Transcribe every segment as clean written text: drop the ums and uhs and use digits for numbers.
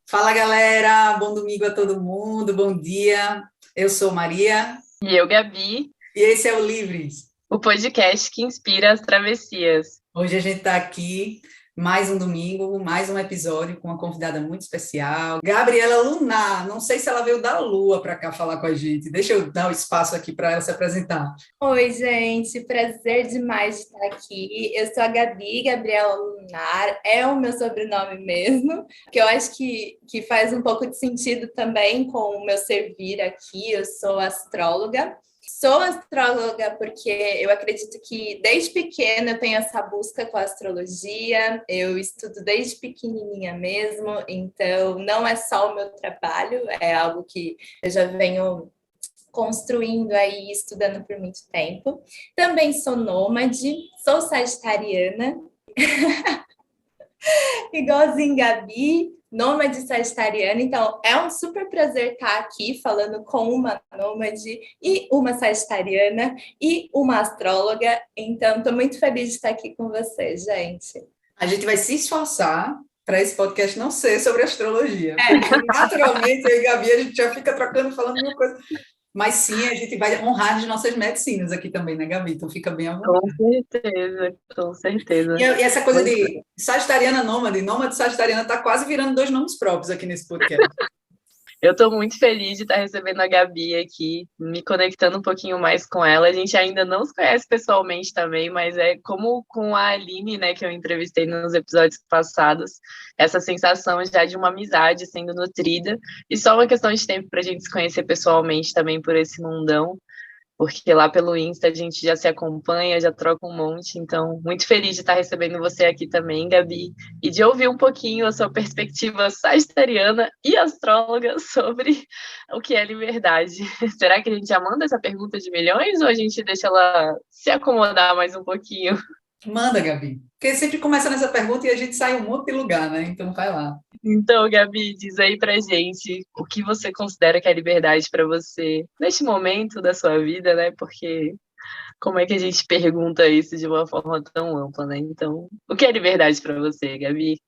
Fala, galera! Bom domingo a todo mundo, bom dia. Eu sou Maria E eu, Gabi, e esse é o Livres. o podcast que inspira as travessias. Hoje a gente está aqui, mais um domingo, mais um episódio com uma convidada muito especial, Gabriela Lunar. Não sei se ela veio da Lua para cá falar com a gente. Deixa eu dar o espaço aqui para ela se apresentar. Oi, gente, prazer demais de estar aqui. Eu sou a Gabi, Gabriela Lunar, é o meu sobrenome mesmo, que eu acho que faz um pouco de sentido também com o meu servir aqui. Eu sou astróloga. Sou astróloga porque eu acredito que desde pequena eu tenho essa busca com a astrologia, eu estudo desde pequenininha mesmo, então não é só o meu trabalho, é algo que eu já venho construindo aí, estudando por muito tempo. Também sou nômade, sou sagitariana, igualzinho Gabi, nômade sagitariana. Então, é um super prazer estar aqui falando com uma nômade e uma sagitariana e uma astróloga. Então, estou muito feliz de estar aqui com vocês, gente. A gente vai se esforçar para esse podcast não ser sobre astrologia, porque naturalmente eu e Gabi a gente já fica trocando, falando uma coisa. Mas sim, a gente vai honrar as nossas medicinas aqui também, né, Gabi? Então fica bem à vontade. Com certeza, com certeza. E essa coisa de sagitariana nômade, nômade sagitariana está quase virando dois nomes próprios aqui nesse podcast. Eu estou muito feliz de estar recebendo a Gabi aqui, me conectando um pouquinho mais com ela. A gente ainda não se conhece pessoalmente também, mas é como com a Aline, né, que eu entrevistei nos episódios passados, essa sensação já de uma amizade sendo nutrida, e só uma questão de tempo para a gente se conhecer pessoalmente também por esse mundão, porque lá pelo Insta a gente já se acompanha, já troca um monte, então muito feliz de estar recebendo você aqui também, Gabi, e de ouvir um pouquinho a sua perspectiva sagitariana e astróloga sobre o que é liberdade. Será que a gente já manda essa pergunta de milhões ou a gente deixa ela se acomodar mais um pouquinho? Manda, Gabi. Porque sempre começa nessa pergunta e a gente sai um monte de lugar, né? Então vai lá. Então, Gabi, diz aí pra gente o que você considera que é liberdade para você neste momento da sua vida, né? Porque como é que a gente pergunta isso de uma forma tão ampla, né? Então, o que é liberdade para você, Gabi?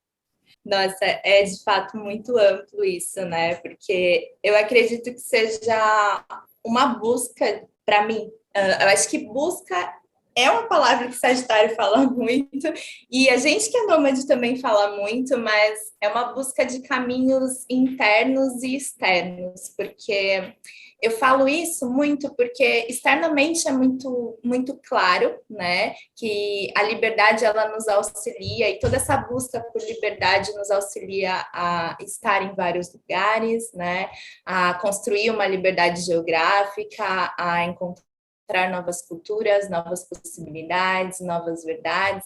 Nossa, é de fato muito amplo isso, né? Porque eu acredito que seja uma busca para mim. Eu acho que busca é uma palavra que Sagitário fala muito, e a gente que é nômade também fala muito, mas é uma busca de caminhos internos e externos, porque eu falo isso muito porque externamente é muito claro, né, que a liberdade ela nos auxilia e toda essa busca por liberdade nos auxilia a estar em vários lugares, né, a construir uma liberdade geográfica, a encontrar novas culturas, novas possibilidades, novas verdades,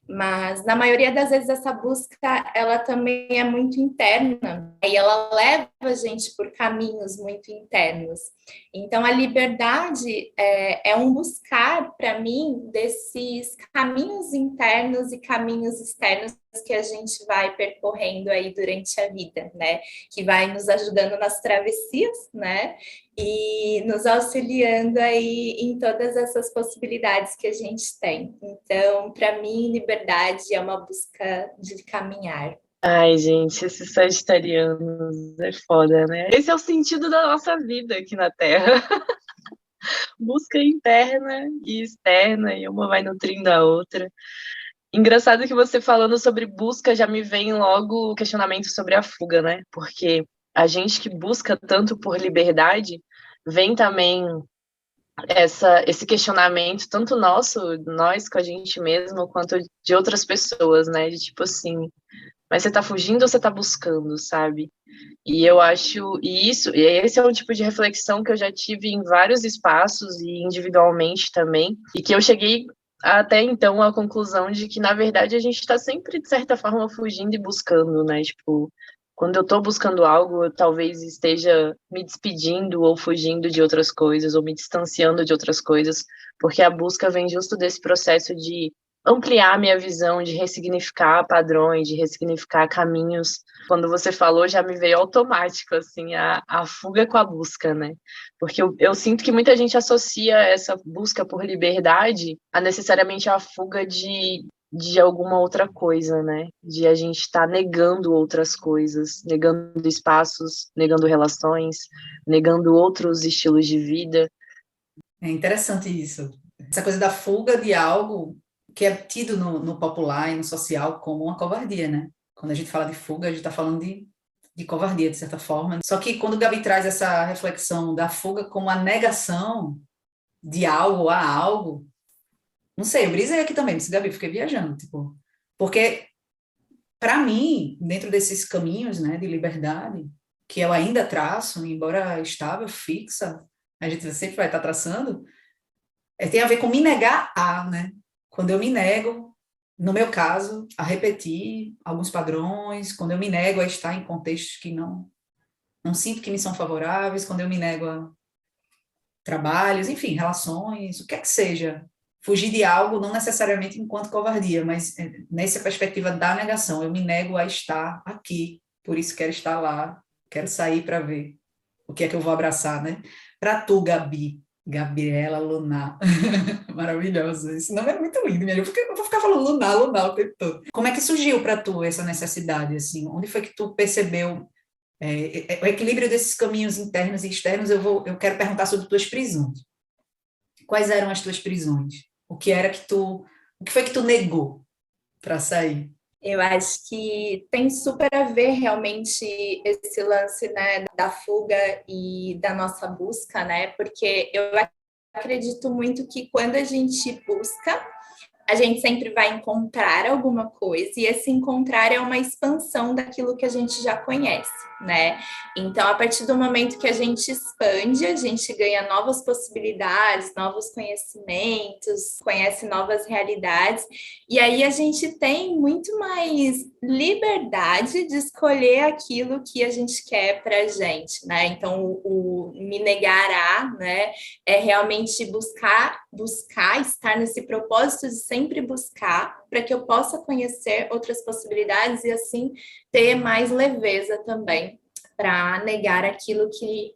mas na maioria das vezes essa busca ela também é muito interna e ela leva a gente por caminhos muito internos. Então a liberdade é um buscar para mim desses caminhos internos e caminhos externos que a gente vai percorrendo aí durante a vida, né? Que vai nos ajudando nas travessias, né? E nos auxiliando aí em todas essas possibilidades que a gente tem. Então, para mim, liberdade é uma busca de caminhar. Ai, gente, esses sagitarianos é foda, né? Esse é o sentido da nossa vida aqui na Terra. Busca interna e externa, e uma vai nutrindo a outra. Engraçado que você falando sobre busca já me vem logo o questionamento sobre a fuga, né? Porque a gente que busca tanto por liberdade, vem também esse questionamento, tanto nosso, nós com a gente mesmo, quanto de outras pessoas, né? De tipo assim, mas você tá fugindo ou você tá buscando, sabe? E eu acho, e esse é um tipo de reflexão que eu já tive em vários espaços e individualmente também, e que eu cheguei até então à conclusão de que, na verdade, a gente está sempre, de certa forma, fugindo e buscando, né? Tipo, quando eu estou buscando algo, eu talvez esteja me despedindo ou fugindo de outras coisas, ou me distanciando de outras coisas, porque a busca vem justo desse processo de ampliar a minha visão, de ressignificar padrões, de ressignificar caminhos. Quando você falou, já me veio automático, assim, a fuga com a busca, né? Porque eu sinto que muita gente associa essa busca por liberdade a necessariamente a fuga de alguma outra coisa, né? De a gente estar negando outras coisas, negando espaços, negando relações, negando outros estilos de vida. É interessante isso. Essa coisa da fuga de algo que é tido no popular e no social como uma covardia, né? Quando a gente fala de fuga, a gente está falando de covardia, de certa forma. Só que quando o Gabi traz essa reflexão da fuga como a negação de algo a algo, não sei, eu brisei aqui também, disse, Gabi, fiquei viajando, tipo, porque, para mim, dentro desses caminhos, né, de liberdade, que eu ainda traço, embora estável, fixa, a gente sempre vai estar traçando, tem a ver com me negar a, né? Quando eu me nego, no meu caso, a repetir alguns padrões, quando eu me nego a estar em contextos que não sinto que me são favoráveis, quando eu me nego a trabalhos, enfim, relações, o que é que seja. Fugir de algo, não necessariamente enquanto covardia, mas nessa perspectiva da negação. Eu me nego a estar aqui, por isso quero estar lá, quero sair para ver o que é que eu vou abraçar, né? Para tu, Gabi, Gabriela Lunar. Maravilhoso. Esse nome é muito lindo, minha. Eu vou ficar falando Lunar, Lunar o tempo todo. Como é que surgiu para tu essa necessidade, assim? Onde foi que tu percebeu o equilíbrio desses caminhos internos e externos? Eu quero perguntar sobre tuas prisões. Quais eram as tuas prisões? O que foi que tu negou para sair? Eu acho que tem super a ver realmente esse lance, né, da fuga e da nossa busca, né? Porque eu acredito muito que quando a gente busca, a gente sempre vai encontrar alguma coisa, e esse encontrar é uma expansão daquilo que a gente já conhece, né? Então, a partir do momento que a gente expande, a gente ganha novas possibilidades, novos conhecimentos, conhece novas realidades, e aí a gente tem muito mais liberdade de escolher aquilo que a gente quer para a gente, né? Então, o me negar a, né, é realmente buscar estar nesse propósito de sempre buscar para que eu possa conhecer outras possibilidades e assim ter mais leveza também para negar aquilo que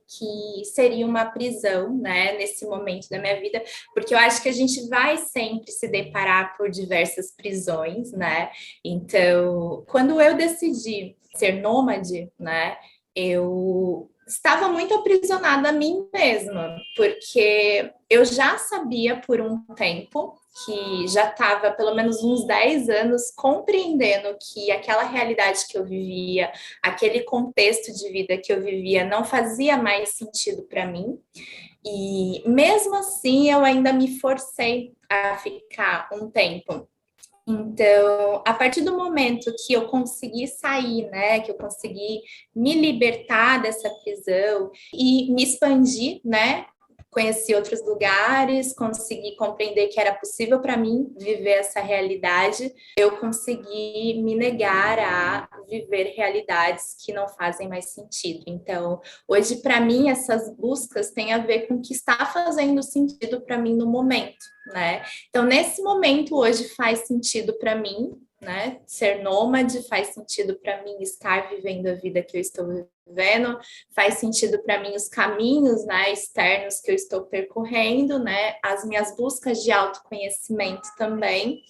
seria uma prisão, né, nesse momento da minha vida, porque eu acho que a gente vai sempre se deparar por diversas prisões, né? Então, quando eu decidi ser nômade, né, eu estava muito aprisionada a mim mesma, porque eu já sabia por um tempo que já estava pelo menos uns 10 anos compreendendo que aquela realidade que eu vivia, aquele contexto de vida que eu vivia não fazia mais sentido para mim. E mesmo assim eu ainda me forcei a ficar um tempo. Então, a partir do momento que eu consegui sair, né, que eu consegui me libertar dessa prisão e me expandir, né, conheci outros lugares, consegui compreender que era possível para mim viver essa realidade, eu consegui me negar a viver realidades que não fazem mais sentido. Então, hoje, para mim, essas buscas têm a ver com o que está fazendo sentido para mim no momento, né? Então, nesse momento, hoje faz sentido para mim, né? Ser nômade faz sentido para mim estar vivendo a vida que eu estou vivendo, faz sentido para mim os caminhos, né, externos que eu estou percorrendo, né? As minhas buscas de autoconhecimento também.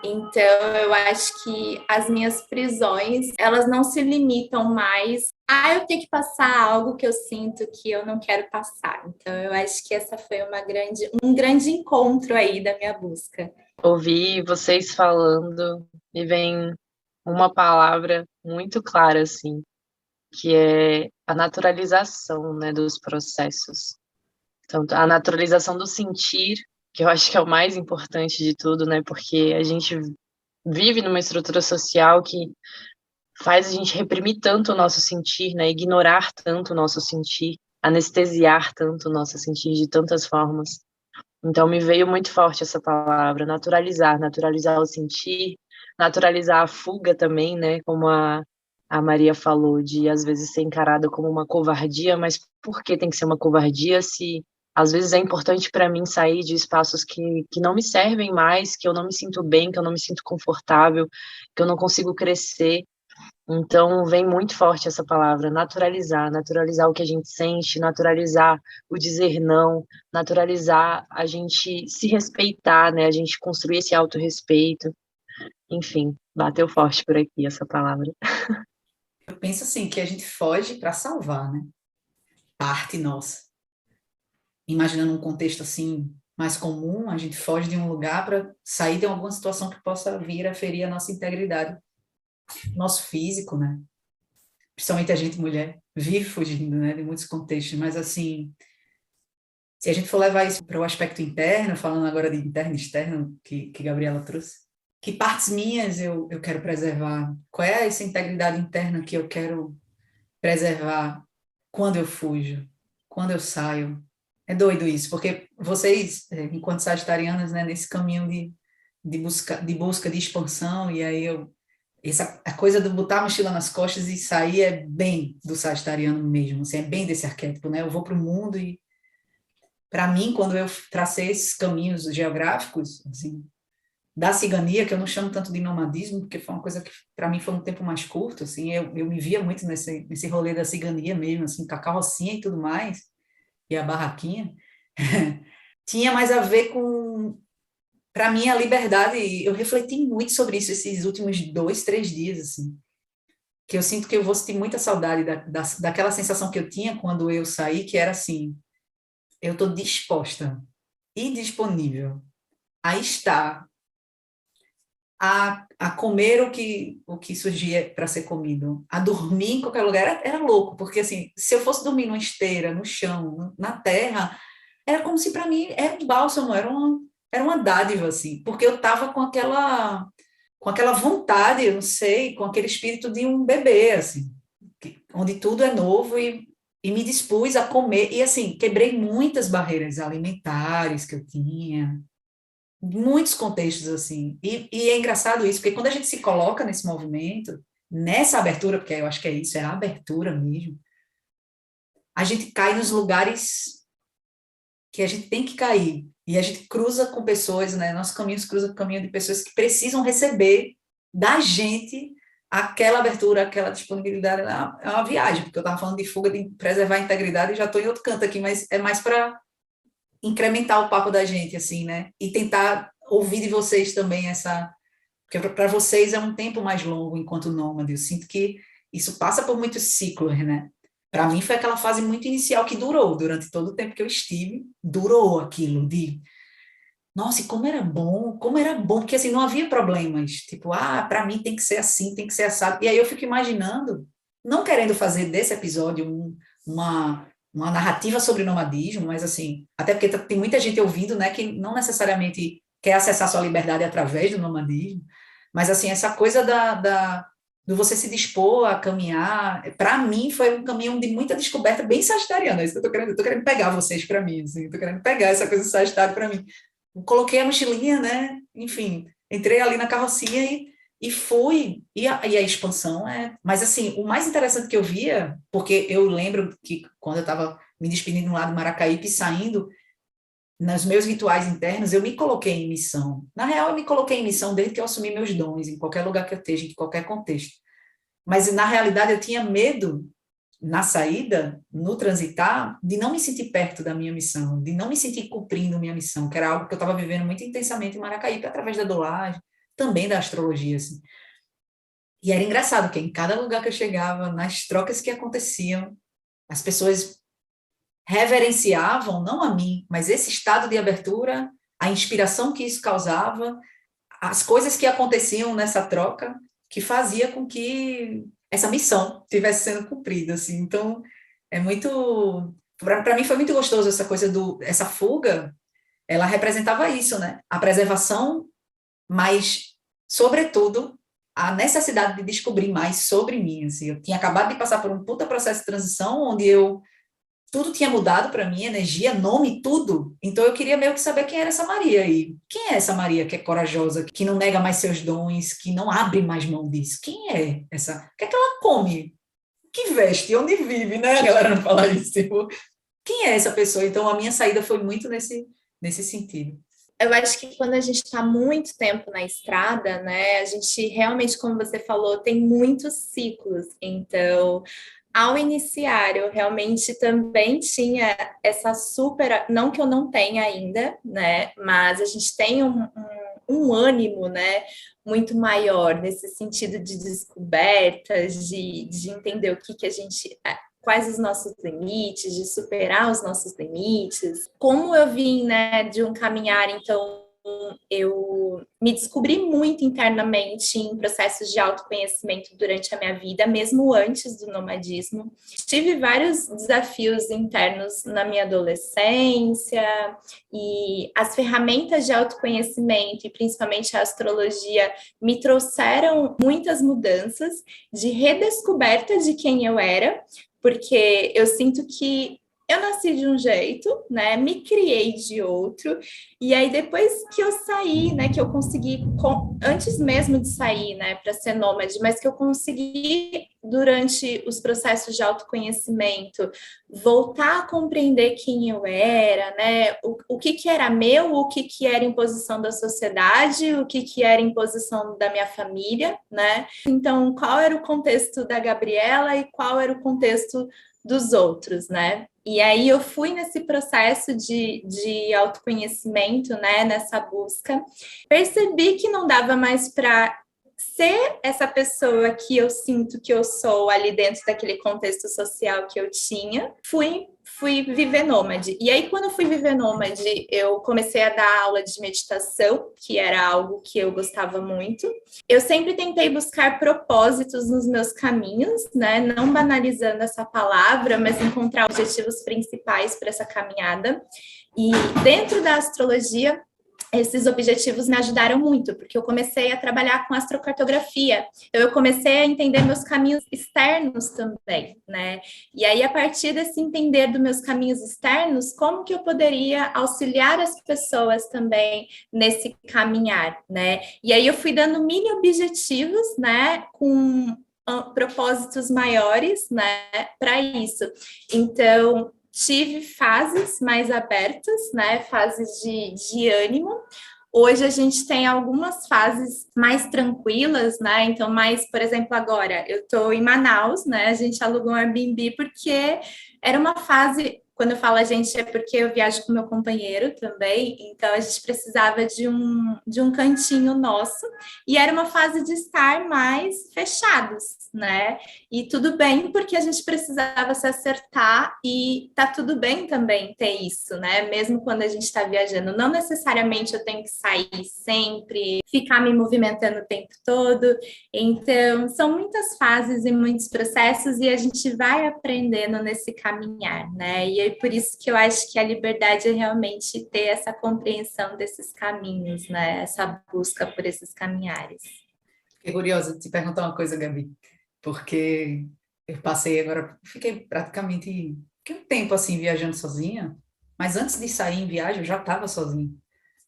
Então, eu acho que as minhas prisões, elas não se limitam mais a eu ter que passar algo que eu sinto que eu não quero passar. Então, eu acho que essa foi um grande encontro aí da minha busca. Ouvi vocês falando e vem uma palavra muito clara, assim, que é a naturalização, né, dos processos. Então, a naturalização do sentir, que eu acho que é o mais importante de tudo, né, porque a gente vive numa estrutura social que faz a gente reprimir tanto o nosso sentir, né, ignorar tanto o nosso sentir, anestesiar tanto o nosso sentir de tantas formas. Então, me veio muito forte essa palavra, naturalizar o sentir, naturalizar a fuga também, né, como a Maria falou, de às vezes ser encarada como uma covardia, mas por que tem que ser uma covardia se às vezes é importante para mim sair de espaços que não me servem mais, que eu não me sinto bem, que eu não me sinto confortável, que eu não consigo crescer. Então, vem muito forte essa palavra, naturalizar o que a gente sente, naturalizar o dizer não, naturalizar a gente se respeitar, né, a gente construir esse autorrespeito. Enfim, bateu forte por aqui essa palavra. Eu penso assim, que a gente foge para salvar, né? Parte nossa. Imaginando um contexto assim mais comum, a gente foge de um lugar para sair de alguma situação que possa vir a ferir a nossa integridade, nosso físico, né? Principalmente a gente mulher vive fugindo, né, de muitos contextos, mas assim, se a gente for levar isso para o aspecto interno, falando agora de interno e externo que Gabriela trouxe, que partes minhas eu quero preservar? Qual é essa integridade interna que eu quero preservar quando eu fujo, quando eu saio? É doido isso, porque vocês, enquanto sagitarianas, né, nesse caminho de busca de expansão, e aí a coisa do botar a mochila nas costas e sair é bem do sagitariano mesmo, assim, é bem desse arquétipo, né? Eu vou para o mundo e, para mim, quando eu tracei esses caminhos geográficos, assim, da cigania, que eu não chamo tanto de nomadismo, porque foi uma coisa que, para mim, foi um tempo mais curto, assim, eu me via muito nesse rolê da cigania mesmo, assim, com a carrocinha e tudo mais, e a barraquinha, tinha mais a ver com, para mim, a liberdade. Eu refleti muito sobre isso esses últimos 2, 3 dias, assim, que eu sinto que eu vou sentir muita saudade daquela sensação que eu tinha quando eu saí, que era assim, eu estou disposta e disponível a estar, a comer o que surgia para ser comido, a dormir em qualquer lugar, era louco, porque assim, se eu fosse dormir numa esteira, no chão, na terra, era como se para mim era um bálsamo, era uma dádiva, assim, porque eu estava com aquela vontade, eu não sei, com aquele espírito de um bebê, assim, onde tudo é novo e me dispus a comer, e assim, quebrei muitas barreiras alimentares que eu tinha, muitos contextos assim, e é engraçado isso, porque quando a gente se coloca nesse movimento, nessa abertura, porque eu acho que é isso, é a abertura mesmo, a gente cai nos lugares que a gente tem que cair, e a gente cruza com pessoas, né, nosso caminho se cruza com o caminho de pessoas que precisam receber da gente aquela abertura, aquela disponibilidade, é uma viagem, porque eu estava falando de fuga, de preservar a integridade, e já estou em outro canto aqui, mas é mais para incrementar o papo da gente, assim, né? E tentar ouvir de vocês também porque para vocês é um tempo mais longo enquanto nômade. Eu sinto que isso passa por muitos ciclos, né? Para mim foi aquela fase muito inicial que durou, durante todo o tempo que eu estive, durou aquilo de, nossa, e como era bom, porque assim, não havia problemas, tipo, para mim tem que ser assim, tem que ser assado. E aí eu fico imaginando, não querendo fazer desse episódio uma narrativa sobre nomadismo, mas assim, até porque tem muita gente ouvindo, né, que não necessariamente quer acessar sua liberdade através do nomadismo, mas assim, essa coisa do você se dispor a caminhar, para mim foi um caminho de muita descoberta bem sagitariana, é isso que eu tô querendo pegar vocês para mim, assim, tô querendo pegar essa coisa do sagitário para mim. Coloquei a mochilinha, né, enfim, entrei ali na carrocinha e fui, e a expansão mas assim, o mais interessante que eu via, porque eu lembro que quando eu estava me despedindo lá do Maracaípe e saindo, nos meus rituais internos, eu me coloquei em missão. Na real, eu me coloquei em missão desde que eu assumi meus dons, em qualquer lugar que eu esteja, em qualquer contexto. Mas, na realidade, eu tinha medo, na saída, no transitar, de não me sentir perto da minha missão, de não me sentir cumprindo minha missão, que era algo que eu estava vivendo muito intensamente em Maracaípe, através da dolagem, também da astrologia, assim. E era engraçado, que em cada lugar que eu chegava, nas trocas que aconteciam, as pessoas reverenciavam, não a mim, mas esse estado de abertura, a inspiração que isso causava, as coisas que aconteciam nessa troca, que fazia com que essa missão estivesse sendo cumprida, assim. Então, é muito... Para mim foi muito gostoso essa coisa essa fuga, ela representava isso, né? A preservação, mas, sobretudo, a necessidade de descobrir mais sobre mim, assim. Eu tinha acabado de passar por um puta processo de transição, onde tudo tinha mudado para mim, energia, nome, tudo. Então eu queria meio que saber quem era essa Maria aí. Quem é essa Maria que é corajosa, que não nega mais seus dons, que não abre mais mão disso? Quem é essa? O que é que ela come? Que veste? Onde vive, né? A galera não fala isso. Tipo, quem é essa pessoa? Então a minha saída foi muito nesse sentido. Eu acho que quando a gente está muito tempo na estrada, né, a gente realmente, como você falou, tem muitos ciclos. Então, ao iniciar, eu realmente também tinha essa super. Não que eu não tenha ainda, né, mas a gente tem um ânimo, né, muito maior nesse sentido de descobertas, de entender o que a gente, quais os nossos limites, de superar os nossos limites. Como eu vim, né, de um caminhar, então eu me descobri muito internamente em processos de autoconhecimento durante a minha vida, mesmo antes do nomadismo. Tive vários desafios internos na minha adolescência e as ferramentas de autoconhecimento, e principalmente a astrologia, me trouxeram muitas mudanças de redescoberta de quem eu era, porque eu sinto que eu nasci de um jeito, né? Me criei de outro, e aí depois que eu saí, né? Que eu consegui, antes mesmo de sair, né? Para ser nômade, mas que eu consegui durante os processos de autoconhecimento voltar a compreender quem eu era, né? O que era meu, o que era imposição da sociedade, o que era imposição da minha família, né? Então, qual era o contexto da Gabriela e qual era o contexto dos outros, né? E aí eu fui nesse processo de autoconhecimento, né? Nessa busca. Percebi que não dava mais para ser essa pessoa que eu sinto que eu sou ali dentro daquele contexto social que eu tinha. Fui viver nômade. E aí, quando eu fui viver nômade, eu comecei a dar aula de meditação, que era algo que eu gostava muito. Eu sempre tentei buscar propósitos nos meus caminhos, né? Não banalizando essa palavra, mas encontrar objetivos principais para essa caminhada. E dentro da astrologia, esses objetivos me ajudaram muito, porque eu comecei a trabalhar com astrocartografia, então eu comecei a entender meus caminhos externos também, né? E aí, a partir desse entender dos meus caminhos externos, como que eu poderia auxiliar as pessoas também nesse caminhar, né? E aí eu fui dando mini objetivos, né, com propósitos maiores, né, para isso. Então, tive fases mais abertas, né? Fases de ânimo. Hoje a gente tem algumas fases mais tranquilas, né? Então, mais, por exemplo, agora eu estou em Manaus, né? A gente alugou um Airbnb porque era uma fase. Quando eu falo a gente, é porque eu viajo com meu companheiro também, então a gente precisava de um cantinho nosso, e era uma fase de estar mais fechados, né? E tudo bem, porque a gente precisava se acertar, e tá tudo bem também ter isso, né? Mesmo quando a gente está viajando, não necessariamente eu tenho que sair sempre, ficar me movimentando o tempo todo. Então, são muitas fases e muitos processos, e a gente vai aprendendo nesse caminhar, né? E é por isso que eu acho que a liberdade é realmente ter essa compreensão desses caminhos, né? Essa busca por esses caminhares. Fiquei curiosa de te perguntar uma coisa, Gabi, porque eu passei agora, fiquei praticamente um tempo assim viajando sozinha, mas antes de sair em viagem eu já estava sozinha,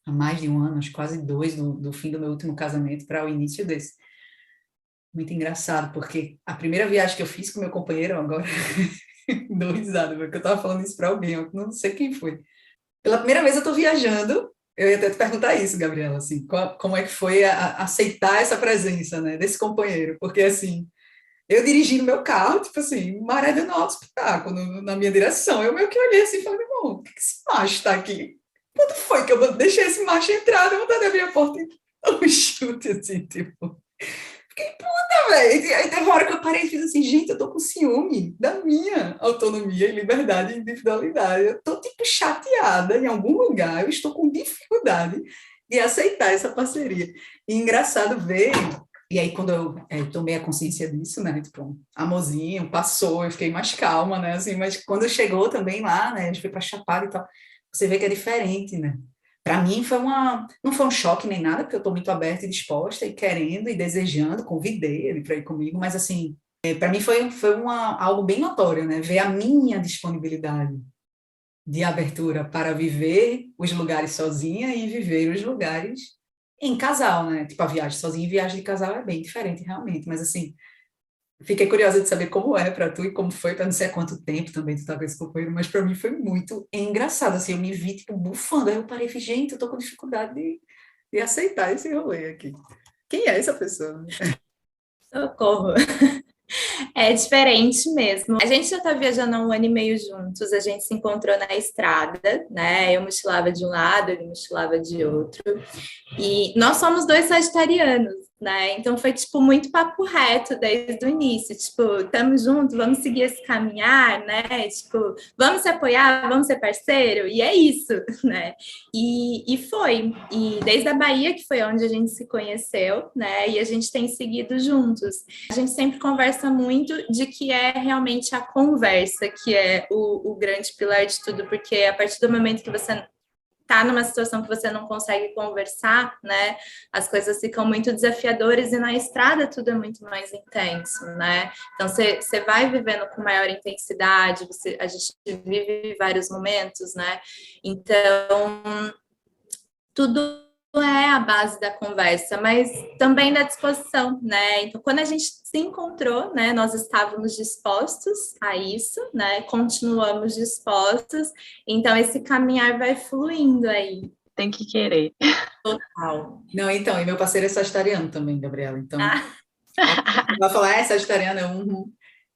há mais de um ano, acho quase dois, do fim do meu último casamento para o início desse. Muito engraçado, porque a primeira viagem que eu fiz com meu companheiro, agora, dou risada, porque eu estava falando isso para alguém, eu não sei quem foi. Pela primeira vez eu estou viajando, eu ia até te perguntar isso, Gabriela, assim, como é que foi aceitar essa presença, né, desse companheiro, porque, assim, eu dirigi no meu carro, tipo assim, maré dando alto espetáculo na minha direção, eu meio que olhei assim e falei, irmão, por que esse macho está aqui? Quando foi que eu deixei esse macho entrar, eu vontade de abrir a porta e um chute, assim, tipo... Fiquei puta, velho. E aí teve uma hora que eu parei e fiz assim, gente, eu tô com ciúme da minha autonomia e liberdade e individualidade. Eu tô, tipo, chateada em algum lugar, eu estou com dificuldade de aceitar essa parceria. E engraçado ver, e aí quando eu tomei a consciência disso, né, tipo, amorzinho, passou, eu fiquei mais calma, né, assim, mas quando chegou também lá, né, a gente foi pra Chapada e tal, você vê que é diferente, né. Para mim não foi um choque nem nada, porque eu estou muito aberta e disposta e querendo e desejando, convidei ele para ir comigo, mas assim, para mim foi algo bem notório, né? Ver a minha disponibilidade de abertura para viver os lugares sozinha e viver os lugares em casal, né? Tipo, a viagem sozinha e viagem de casal é bem diferente, realmente, mas assim, fiquei curiosa de saber como é para tu e como foi, para não sei há quanto tempo também tu estava com esse companheiro, mas para mim foi muito engraçado, assim, eu me vi, tipo, bufando, aí eu parei e falei, gente, eu tô com dificuldade de aceitar esse rolê aqui. Quem é essa pessoa? Socorro! É diferente mesmo. A gente já tá viajando há um ano e meio juntos, a gente se encontrou na estrada, né? Eu mochilava de um lado, ele mochilava de outro. E nós somos dois sagitarianos, né? Então foi tipo muito papo reto desde o início, tipo, estamos juntos, vamos seguir esse caminhar, né? Tipo, vamos se apoiar, vamos ser parceiro, e é isso, né? E foi. E desde a Bahia, que foi onde a gente se conheceu, né? E a gente tem seguido juntos. A gente sempre conversa muito de que é realmente a conversa que é o grande pilar de tudo, porque a partir do momento que você tá numa situação que você não consegue conversar, né? As coisas ficam muito desafiadoras e na estrada tudo é muito mais intenso, né? Então você vai vivendo com maior intensidade, a gente vive vários momentos, né? Então tudo é a base da conversa, mas também da disposição, né? Então, quando a gente se encontrou, né, nós estávamos dispostos a isso, né? Continuamos dispostos, então esse caminhar vai fluindo aí. Tem que querer. Total. Não, então, e meu parceiro é sagitariano também, Gabriela. Então, Ah, vai falar, sagitariano,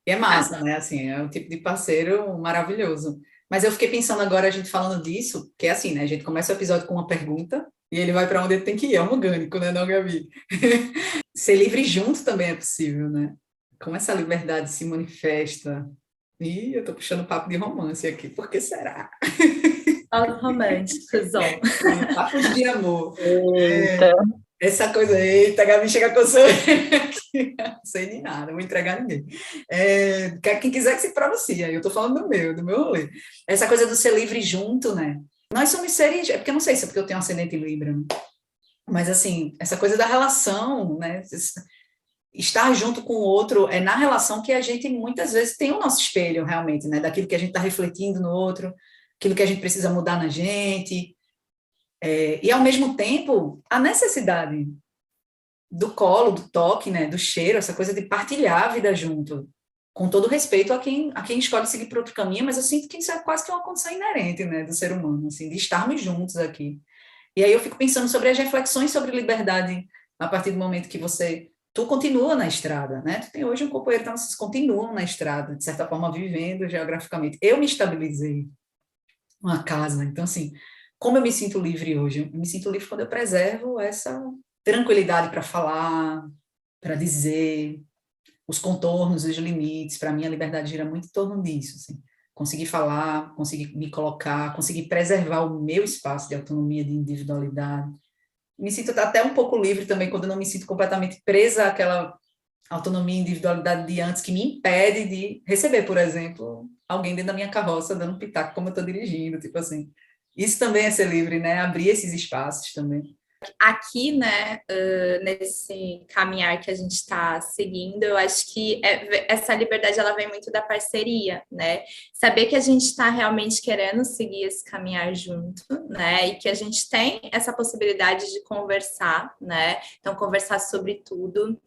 e é massa, né? Assim, é um tipo de parceiro maravilhoso. Mas eu fiquei pensando agora, a gente falando disso, que é assim, né? A gente começa o episódio com uma pergunta e ele vai para onde ele tem que ir. É um orgânico, né, não, Gabi? Ser livre junto também é possível, né? Como essa liberdade se manifesta. Ih, eu tô puxando papo de romance aqui, por que será? os românticos, ó. Papos de amor. Eita. Essa coisa, eita, a Gabi chega com você aqui. Não sei de nada, não vou entregar ninguém. Quem quiser que se pronuncie, eu estou falando do meu rolê. Essa coisa do ser livre junto, né? Nós somos seres, é porque eu não sei se é porque eu tenho ascendente em Libra, né? Mas assim, essa coisa da relação, né? Estar junto com o outro é na relação que a gente muitas vezes tem o nosso espelho, realmente, né? Daquilo que a gente está refletindo no outro, aquilo que a gente precisa mudar na gente. E, ao mesmo tempo, a necessidade do colo, do toque, né, do cheiro, essa coisa de partilhar a vida junto, com todo respeito a quem escolhe seguir por outro caminho, mas eu sinto que isso é quase que uma condição inerente, né, do ser humano, assim, de estarmos juntos aqui. E aí eu fico pensando sobre as reflexões sobre liberdade a partir do momento que tu continua na estrada, né, tu tem hoje um companheiro, então vocês continuam na estrada, de certa forma vivendo geograficamente. Eu me estabilizei uma casa, então assim, como eu me sinto livre hoje? Eu me sinto livre quando eu preservo essa tranquilidade para falar, para dizer, os contornos, os limites. Para mim, a liberdade gira muito em torno disso. Assim. Conseguir falar, conseguir me colocar, conseguir preservar o meu espaço de autonomia, de individualidade. Me sinto até um pouco livre também quando eu não me sinto completamente presa àquela autonomia e individualidade de antes que me impede de receber, por exemplo, alguém dentro da minha carroça dando um pitaco como eu estou dirigindo, tipo assim. Isso também é ser livre, né? Abrir esses espaços também. Aqui, né, nesse caminhar que a gente está seguindo, eu acho que essa liberdade ela vem muito da parceria, né? Saber que a gente está realmente querendo seguir esse caminhar junto, né? E que a gente tem essa possibilidade de conversar, né? Então, conversar sobre tudo.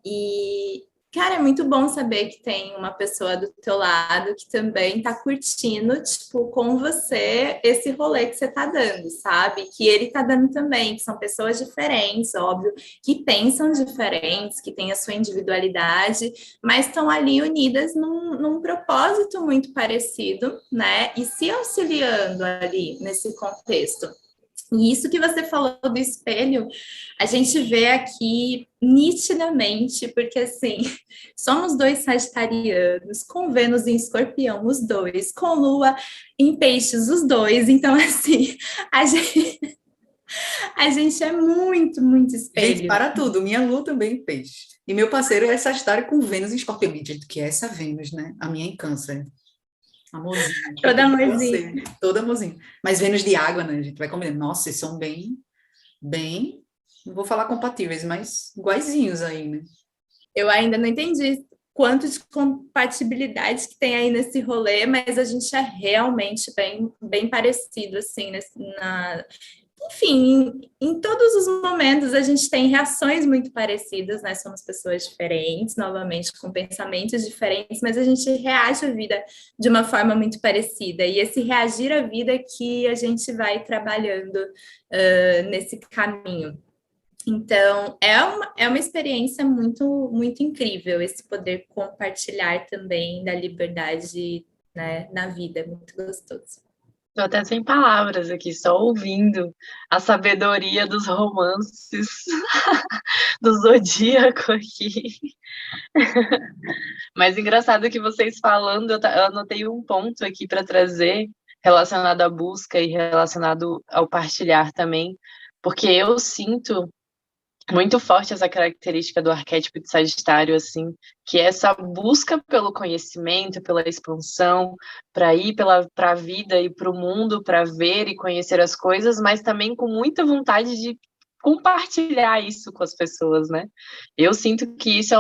E, cara, é muito bom saber que tem uma pessoa do teu lado que também tá curtindo, tipo, com você, esse rolê que você tá dando, sabe? Que ele tá dando também, que são pessoas diferentes, óbvio, que pensam diferentes, que têm a sua individualidade, mas estão ali unidas num propósito muito parecido, né? E se auxiliando ali nesse contexto. E isso que você falou do espelho, a gente vê aqui nitidamente, porque assim, somos dois sagitarianos, com Vênus em Escorpião, os dois, com Lua em Peixes, os dois. Então, assim, a gente, a gente é muito, muito espelho. Gente, para tudo, minha Lua também em peixe. E meu parceiro é Sagitário com Vênus em Escorpião. Gente, que é essa Vênus, né? A minha em Câncer. Amorzinho. Toda amorzinho. Toda amorzinho. Mas Vênus de água, né? A gente vai comendo. Nossa, eles são bem, não vou falar compatíveis, mas iguaizinhos aí, né? Eu ainda não entendi quanto de compatibilidade que tem aí nesse rolê, mas a gente é realmente bem parecido, assim, enfim, em todos os momentos a gente tem reações muito parecidas, né? Somos pessoas diferentes, novamente, com pensamentos diferentes, mas a gente reage à vida de uma forma muito parecida. E esse reagir à vida é que a gente vai trabalhando nesse caminho. Então, é uma experiência muito, muito incrível esse poder compartilhar também da liberdade, né, na vida, é muito gostoso. Estou até sem palavras aqui, só ouvindo a sabedoria dos romances do Zodíaco aqui. Mas engraçado que vocês falando, eu anotei um ponto aqui para trazer relacionado à busca e relacionado ao partilhar também, porque eu sinto muito forte essa característica do arquétipo de Sagitário, assim, que é essa busca pelo conhecimento, pela expansão, para ir para a vida e para o mundo, para ver e conhecer as coisas, mas também com muita vontade de compartilhar isso com as pessoas, né? Eu sinto que esse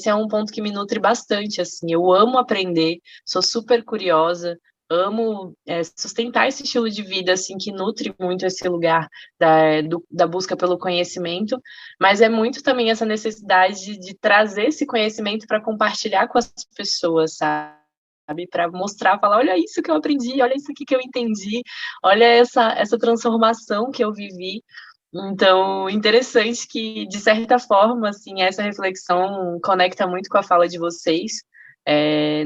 é um ponto que me nutre bastante, assim, eu amo aprender, sou super curiosa, amo sustentar esse estilo de vida, assim, que nutre muito esse lugar da busca pelo conhecimento, mas é muito também essa necessidade de trazer esse conhecimento para compartilhar com as pessoas, sabe? Para mostrar, falar, olha isso que eu aprendi, olha isso aqui que eu entendi, olha essa transformação que eu vivi. Então, interessante que, de certa forma, assim, essa reflexão conecta muito com a fala de vocês.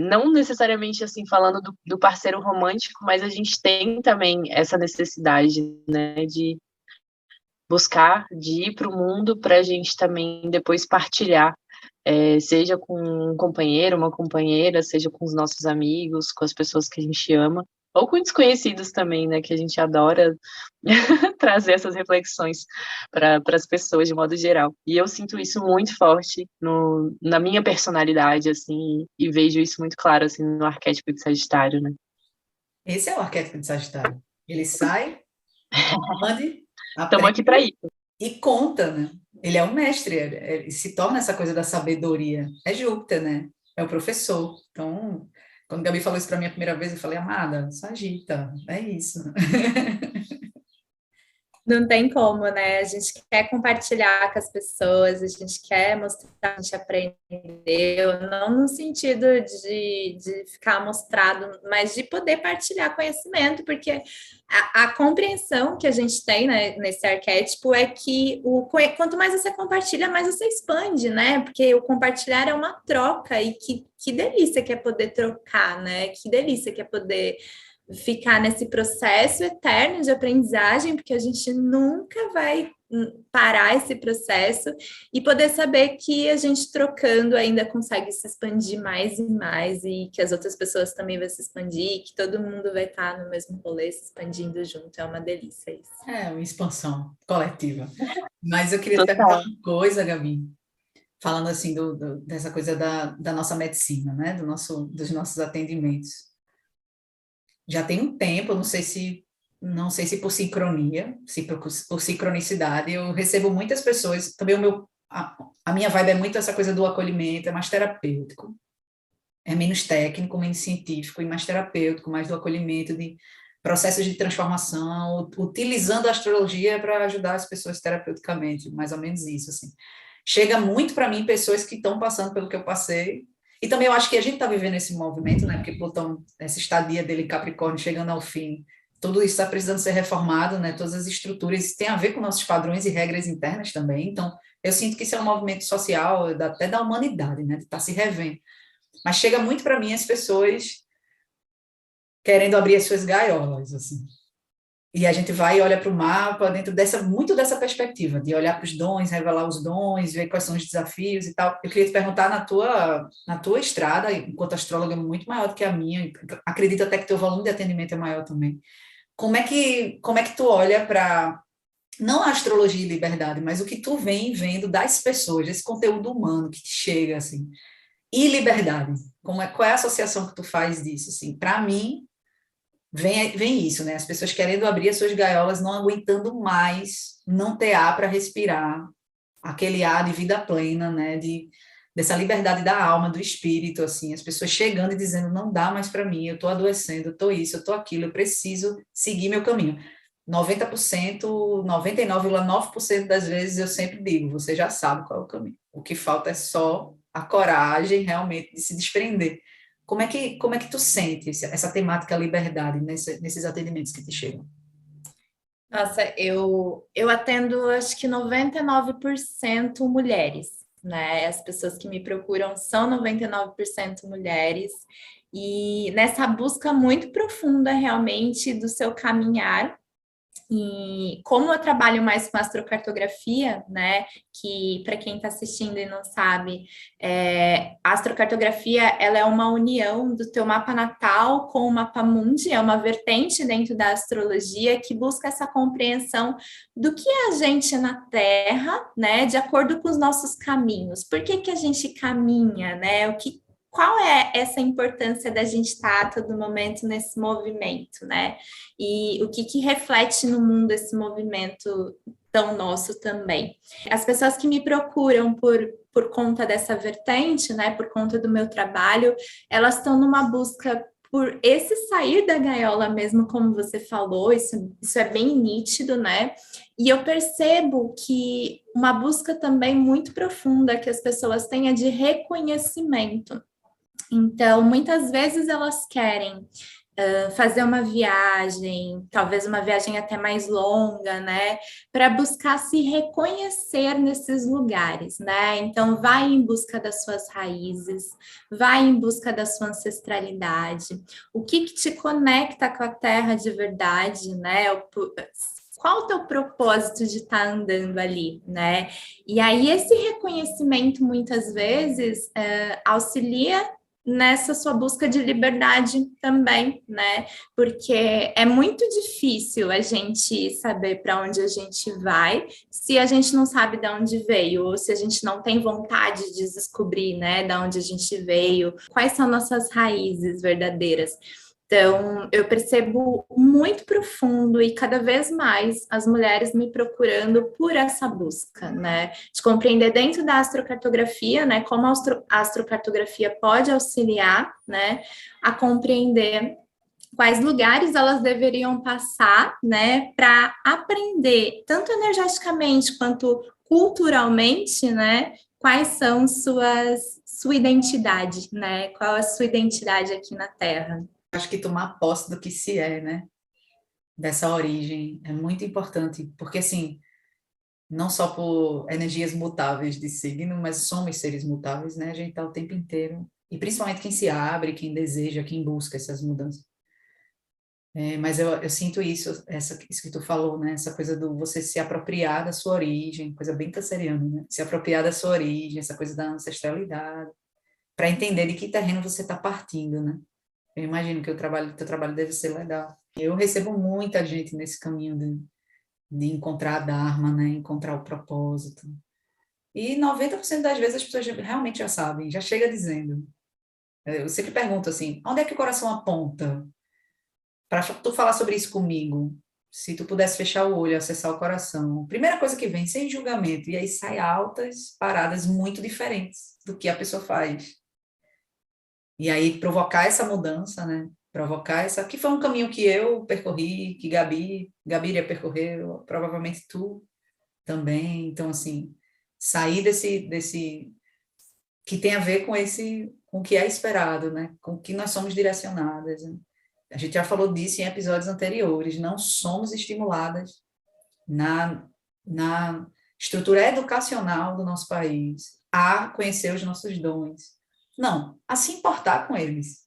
Não necessariamente assim falando do parceiro romântico, mas a gente tem também essa necessidade, né, de buscar, de ir para o mundo para a gente também depois partilhar, seja com um companheiro, uma companheira, seja com os nossos amigos, com as pessoas que a gente ama, ou com desconhecidos também, né, que a gente adora trazer essas reflexões para as pessoas de modo geral. E eu sinto isso muito forte na minha personalidade, assim, e vejo isso muito claro, assim, no arquétipo de Sagitário, né. Esse é o arquétipo de Sagitário. Ele sai, expande, Estamos aqui para aprende isso. e conta, né? Ele é um mestre, ele se torna essa coisa da sabedoria. É Júpiter, né? É o professor. Então, quando a Gabi falou isso para mim a primeira vez, eu falei, amada, Sagita, é isso. Não tem como, né? A gente quer compartilhar com as pessoas, a gente quer mostrar que a gente aprendeu, não no sentido de ficar mostrado, mas de poder partilhar conhecimento, porque a compreensão que a gente tem, né, nesse arquétipo é que quanto mais você compartilha, mais você expande, né? Porque o compartilhar é uma troca, e que delícia que é poder trocar, né? Que delícia que é poder ficar nesse processo eterno de aprendizagem, porque a gente nunca vai parar esse processo, e poder saber que a gente trocando ainda consegue se expandir mais e mais, e que as outras pessoas também vão se expandir, que todo mundo vai estar no mesmo rolê se expandindo junto. É uma delícia isso. É uma expansão coletiva. Mas eu queria te perguntar Total. uma coisa, Gabi, falando assim dessa coisa da nossa medicina, né? Dos nossos atendimentos. Já tem um tempo, não sei se por sincronia, se por sincronicidade, eu recebo muitas pessoas, também a minha vibe é muito essa coisa do acolhimento, é mais terapêutico, é menos técnico, menos científico e mais terapêutico, mais do acolhimento, de processos de transformação, utilizando a astrologia para ajudar as pessoas terapeuticamente, mais ou menos isso, assim. Chega muito para mim pessoas que estão passando pelo que eu passei, e também eu acho que a gente está vivendo esse movimento, né? Porque Plutão, essa estadia dele em Capricórnio chegando ao fim, tudo isso está precisando ser reformado, né? Todas as estruturas têm a ver com nossos padrões e regras internas também. Então, eu sinto que isso é um movimento social, até da humanidade, né? De estar se revendo. Mas chega muito para mim as pessoas querendo abrir as suas gaiolas, assim. E a gente vai e olha para o mapa dentro muito dessa perspectiva, de olhar para os dons, revelar os dons, ver quais são os desafios e tal. Eu queria te perguntar na tua estrada, enquanto astróloga é muito maior do que a minha, acredito até que teu volume de atendimento é maior também. Como é que tu olha para, não a astrologia e liberdade, mas o que tu vem vendo das pessoas, esse conteúdo humano que te chega, assim, e liberdade? Qual é a associação que tu faz disso, assim? Para mim, vem isso, né? As pessoas querendo abrir as suas gaiolas, não aguentando mais não ter ar para respirar, aquele ar de vida plena, né? Dessa liberdade da alma, do espírito, assim, as pessoas chegando e dizendo, não dá mais para mim, eu estou adoecendo, eu estou isso, eu estou aquilo, eu preciso seguir meu caminho. 90%, 99,9% das vezes eu sempre digo, você já sabe qual é o caminho. O que falta é só a coragem realmente de se desprender. Como é que tu sente essa temática liberdade nesses atendimentos que te chegam? Nossa, eu atendo acho que 99% mulheres, né? As pessoas que me procuram são 99% mulheres, e nessa busca muito profunda realmente do seu caminhar. E como eu trabalho mais com astrocartografia, né, que para quem está assistindo e não sabe, a astrocartografia ela é uma união do teu mapa natal com o mapa mundi, é uma vertente dentro da astrologia que busca essa compreensão do que é a gente na Terra, né, de acordo com os nossos caminhos. Por que que a gente caminha, né? Qual é essa importância da gente estar a todo momento nesse movimento, né? E o que reflete no mundo esse movimento tão nosso também. As pessoas que me procuram por conta dessa vertente, né, por conta do meu trabalho, elas estão numa busca por esse sair da gaiola mesmo, como você falou, isso é bem nítido, né? E eu percebo que uma busca também muito profunda que as pessoas têm é de reconhecimento. Então, muitas vezes elas querem fazer uma viagem, talvez uma viagem até mais longa, né, para buscar se reconhecer nesses lugares, né? Então, vai em busca das suas raízes, vai em busca da sua ancestralidade, o que te conecta com a terra de verdade, né? Qual o teu propósito de estar andando ali, né? E aí, esse reconhecimento, muitas vezes, auxilia nessa sua busca de liberdade também, né? Porque é muito difícil a gente saber para onde a gente vai se a gente não sabe de onde veio, ou se a gente não tem vontade de descobrir, né, de onde a gente veio, quais são nossas raízes verdadeiras. Então, eu percebo muito profundo e cada vez mais as mulheres me procurando por essa busca, né? De compreender dentro da astrocartografia, né? Como a astrocartografia pode auxiliar, né? A compreender quais lugares elas deveriam passar, né? Para aprender, tanto energeticamente quanto culturalmente, né? Quais são sua identidade, né? Qual a sua identidade aqui na Terra? Acho que tomar posse do que se é, né? Dessa origem é muito importante, porque assim, não só por energias mutáveis de signo, mas somos seres mutáveis, né? A gente está o tempo inteiro, e principalmente quem se abre, quem deseja, quem busca essas mudanças. Mas eu sinto isso que tu falou, né? Essa coisa do você se apropriar da sua origem, coisa bem canceriana, né? Se apropriar da sua origem, essa coisa da ancestralidade, para entender de que terreno você está partindo, né? Eu imagino que teu trabalho deve ser legal. Eu recebo muita gente nesse caminho de encontrar a Dharma, né? Encontrar o propósito. E 90% das vezes as pessoas realmente já sabem, já chega dizendo. Eu sempre pergunto assim, onde é que o coração aponta? Para tu falar sobre isso comigo, se tu pudesse fechar o olho, acessar o coração, primeira coisa que vem, sem julgamento, e aí sai altas paradas muito diferentes do que a pessoa faz. E aí provocar essa mudança, né? Provocar essa, que foi um caminho que eu percorri, que Gabi iria percorrer, provavelmente tu também. Então, assim, sair desse que tem a ver com o que é esperado, né? Com o que nós somos direcionadas, né? A gente já falou disso em episódios anteriores, não somos estimuladas na estrutura educacional do nosso país a conhecer os nossos dons. Não, a se importar com eles.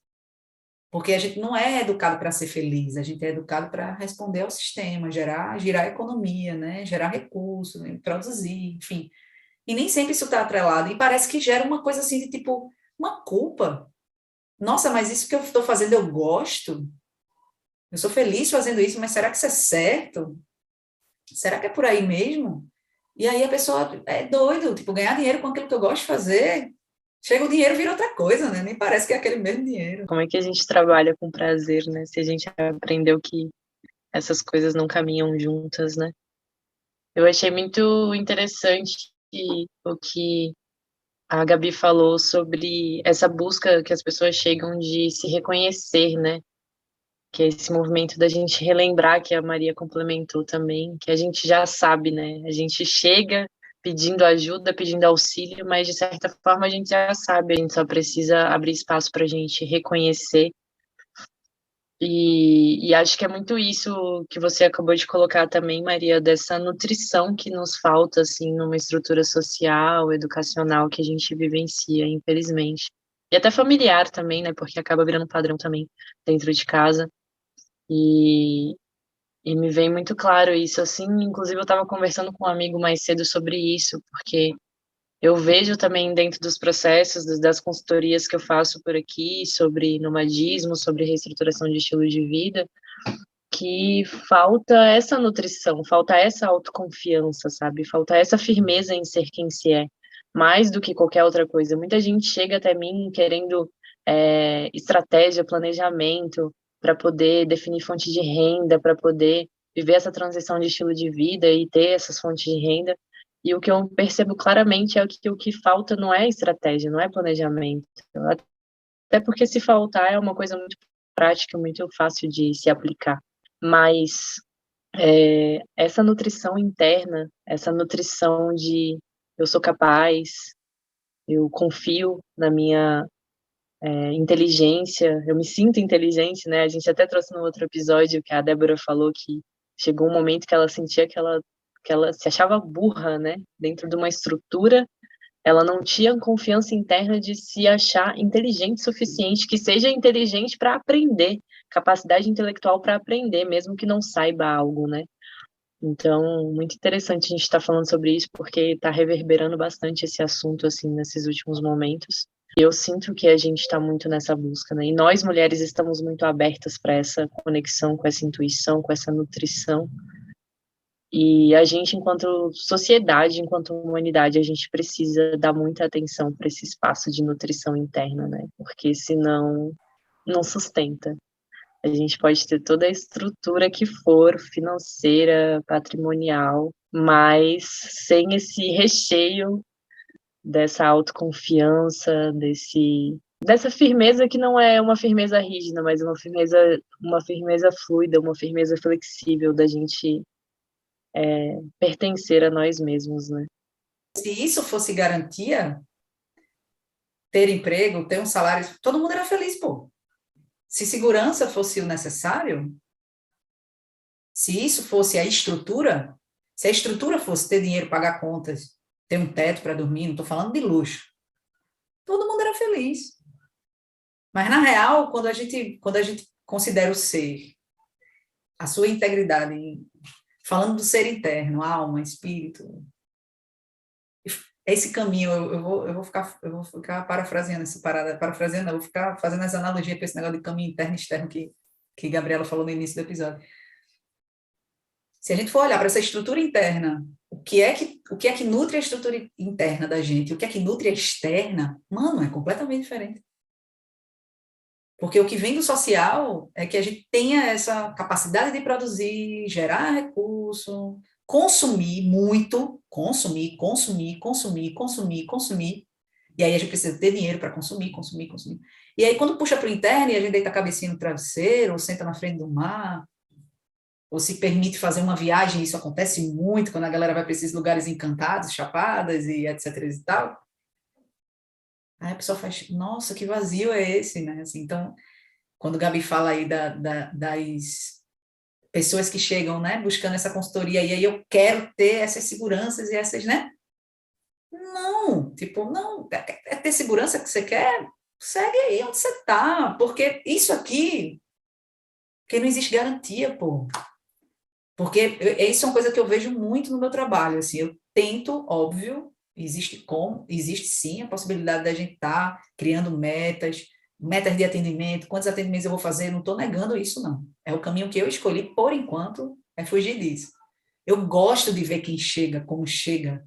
Porque a gente não é educado para ser feliz, a gente é educado para responder ao sistema, girar economia, né? Gerar recursos, né? Produzir, enfim. E nem sempre isso está atrelado. E parece que gera uma coisa assim de tipo, uma culpa. Nossa, mas isso que eu estou fazendo eu gosto? Eu sou feliz fazendo isso, mas será que isso é certo? Será que é por aí mesmo? E aí a pessoa é doido, tipo, ganhar dinheiro com aquilo que eu gosto de fazer. Chega o dinheiro, vira outra coisa, né? Nem parece que é aquele mesmo dinheiro. Como é que a gente trabalha com prazer, né? Se a gente aprendeu que essas coisas não caminham juntas, né? Eu achei muito interessante o que a Gabi falou sobre essa busca que as pessoas chegam de se reconhecer, né? Que é esse movimento da gente relembrar, que a Maria complementou também, que a gente já sabe, né? A gente chega pedindo ajuda, pedindo auxílio, mas de certa forma a gente já sabe, a gente só precisa abrir espaço para a gente reconhecer E acho que é muito isso que você acabou de colocar também, Maria, dessa nutrição que nos falta, assim, numa estrutura social, educacional que a gente vivencia, infelizmente. E até familiar também, né? Porque acaba virando padrão também dentro de casa. E, e me vem muito claro isso, assim. Inclusive, eu estava conversando com um amigo mais cedo sobre isso, porque eu vejo também dentro dos processos, das consultorias que eu faço por aqui, sobre nomadismo, sobre reestruturação de estilo de vida, que falta essa nutrição, falta essa autoconfiança, sabe? Falta essa firmeza em ser quem se é, mais do que qualquer outra coisa. Muita gente chega até mim querendo estratégia, planejamento, para poder definir fonte de renda, para poder viver essa transição de estilo de vida e ter essas fontes de renda. E o que eu percebo claramente é que o que falta não é estratégia, não é planejamento. Até porque se faltar é uma coisa muito prática, muito fácil de se aplicar. Mas essa nutrição interna, essa nutrição de eu sou capaz, eu confio na minha inteligência, eu me sinto inteligente, né? A gente até trouxe no outro episódio que a Débora falou que chegou um momento que ela sentia que ela se achava burra, né? Dentro de uma estrutura, ela não tinha confiança interna de se achar inteligente o suficiente, que seja inteligente para aprender, capacidade intelectual para aprender, mesmo que não saiba algo, né? Então, muito interessante a gente estar falando sobre isso, porque está reverberando bastante esse assunto, assim, nesses últimos momentos. E eu sinto que a gente está muito nessa busca, né? E nós, mulheres, estamos muito abertas para essa conexão, com essa intuição, com essa nutrição. E a gente, enquanto sociedade, enquanto humanidade, a gente precisa dar muita atenção para esse espaço de nutrição interna, né? Porque senão não sustenta. A gente pode ter toda a estrutura que for, financeira, patrimonial, mas sem esse recheio dessa autoconfiança, dessa firmeza que não é uma firmeza rígida, mas uma firmeza fluida, uma firmeza flexível da gente pertencer a nós mesmos, né? Se isso fosse garantia, ter emprego, ter um salário, todo mundo era feliz, pô. Se segurança fosse o necessário, se isso fosse a estrutura, se a estrutura fosse ter dinheiro, pagar contas, ter um teto para dormir, não estou falando de luxo, todo mundo era feliz. Mas, na real, quando a gente considera o ser, a sua integridade, falando do ser interno, alma, espírito, esse caminho, eu vou ficar parafraseando essa parada, parafraseando, eu vou ficar fazendo essa analogia com esse negócio de caminho interno e externo que Gabriela falou no início do episódio. Se a gente for olhar para essa estrutura interna, o que é que nutre a estrutura interna da gente, o que é que nutre a externa, mano, é completamente diferente. Porque o que vem do social é que a gente tenha essa capacidade de produzir, gerar recurso, consumir muito, consumir. E aí a gente precisa ter dinheiro para consumir. E aí quando puxa para o interno e a gente deita a cabecinha no travesseiro, ou senta na frente do mar, ou se permite fazer uma viagem, isso acontece muito quando a galera vai para esses lugares encantados, chapadas e etc e tal. Aí a pessoa faz, nossa, que vazio é esse, né? Assim, então, quando o Gabi fala aí das pessoas que chegam, né, buscando essa consultoria, e aí eu quero ter essas seguranças e essas, né? Não, tipo, não, é ter segurança que você quer? Segue aí onde você está, porque isso aqui, porque não existe garantia, pô. Porque isso é uma coisa que eu vejo muito no meu trabalho, assim, eu tento, óbvio, existe sim a possibilidade da gente estar criando metas de atendimento, quantos atendimentos eu vou fazer, não estou negando isso, não. É o caminho que eu escolhi, por enquanto, é fugir disso. Eu gosto de ver quem chega, como chega,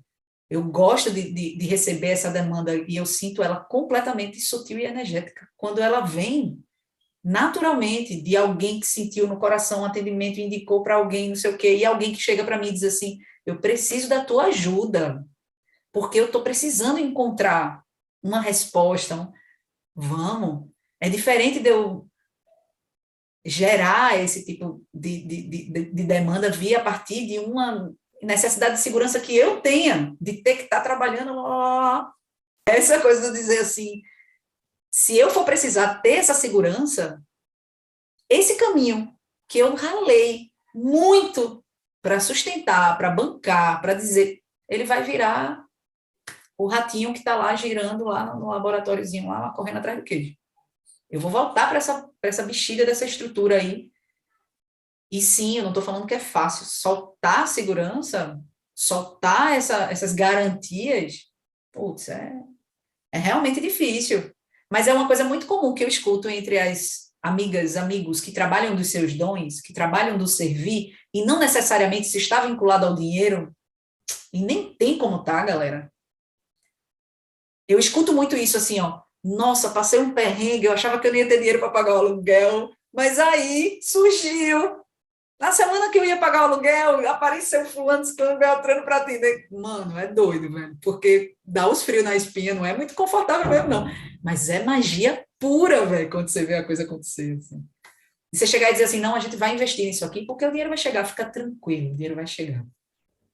eu gosto de receber essa demanda e eu sinto ela completamente sutil e energética. Quando ela vem naturalmente de alguém que sentiu no coração um atendimento e indicou para alguém, não sei o quê, e alguém que chega para mim e diz assim, eu preciso da tua ajuda, porque eu estou precisando encontrar uma resposta. Vamos. É diferente de eu gerar esse tipo de demanda via a partir de uma necessidade de segurança que eu tenha, de ter que estar trabalhando. Essa coisa de dizer assim, se eu for precisar ter essa segurança, esse caminho que eu ralei muito para sustentar, para bancar, para dizer, ele vai virar o ratinho que está lá girando lá no laboratóriozinho, lá correndo atrás do queijo. Eu vou voltar para essa bexiga dessa estrutura aí. E sim, eu não estou falando que é fácil. Soltar a segurança, soltar essas garantias, putz, é realmente difícil. Mas é uma coisa muito comum que eu escuto entre as amigas, amigos que trabalham dos seus dons, que trabalham do servir, e não necessariamente se está vinculado ao dinheiro, e nem tem como tá, galera. Eu escuto muito isso assim, ó. Nossa, passei um perrengue, eu achava que eu não ia ter dinheiro para pagar o aluguel, mas aí surgiu. Na semana que eu ia pagar o aluguel, apareceu fulano, ciclano, beltrano para atender. Mano, é doido, velho, porque dá os frios na espinha, não é muito confortável mesmo, não. Mas é magia pura, velho, quando você vê a coisa acontecer, assim. E você chegar e dizer assim, não, a gente vai investir nisso aqui, porque o dinheiro vai chegar, fica tranquilo, o dinheiro vai chegar.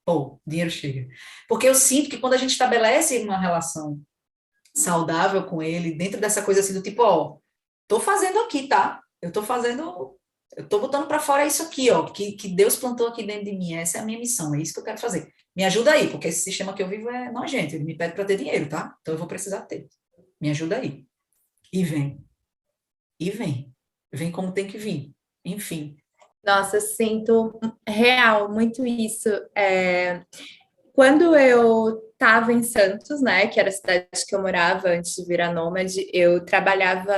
Pô, o dinheiro chega. Porque eu sinto que quando a gente estabelece uma relação saudável com ele, dentro dessa coisa assim do tipo, ó, tô fazendo aqui, tá? Eu tô botando para fora isso aqui, ó, que Deus plantou aqui dentro de mim, essa é a minha missão, é isso que eu quero fazer. Me ajuda aí, porque esse sistema que eu vivo é nojento, ele me pede para ter dinheiro, tá? Então eu vou precisar ter. Me ajuda aí. E vem. E vem. Vem como tem que vir. Enfim. Nossa, eu sinto real muito isso. Quando eu estava em Santos, né, que era a cidade que eu morava antes de virar nômade, eu trabalhava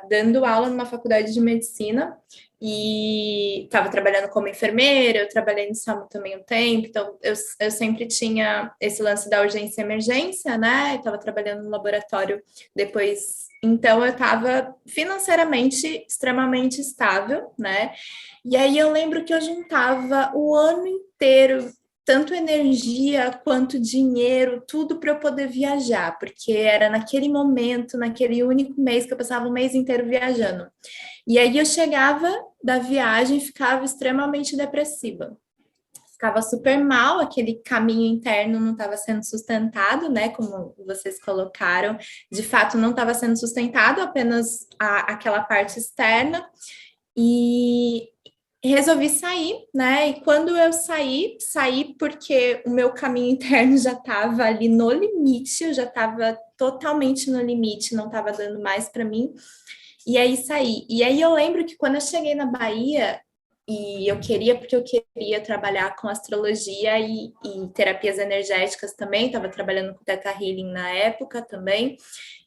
dando aula numa faculdade de medicina e estava trabalhando como enfermeira, eu trabalhei no SAMU também um tempo, então eu sempre tinha esse lance da urgência e emergência, né, estava trabalhando no laboratório depois, então eu estava financeiramente extremamente estável, né, e aí eu lembro que eu juntava o ano inteiro tanto energia quanto dinheiro, tudo para eu poder viajar, porque era naquele momento, naquele único mês que eu passava o mês inteiro viajando. E aí eu chegava da viagem e ficava extremamente depressiva. Ficava super mal, aquele caminho interno não estava sendo sustentado, né? Como vocês colocaram, de fato não estava sendo sustentado, apenas aquela parte externa. E resolvi sair, né? E quando eu saí porque o meu caminho interno já estava ali no limite, eu já estava totalmente no limite, não estava dando mais para mim. E aí saí. E aí eu lembro que quando eu cheguei na Bahia, e eu queria, porque eu queria trabalhar com astrologia e terapias energéticas também, estava trabalhando com Theta Healing na época também.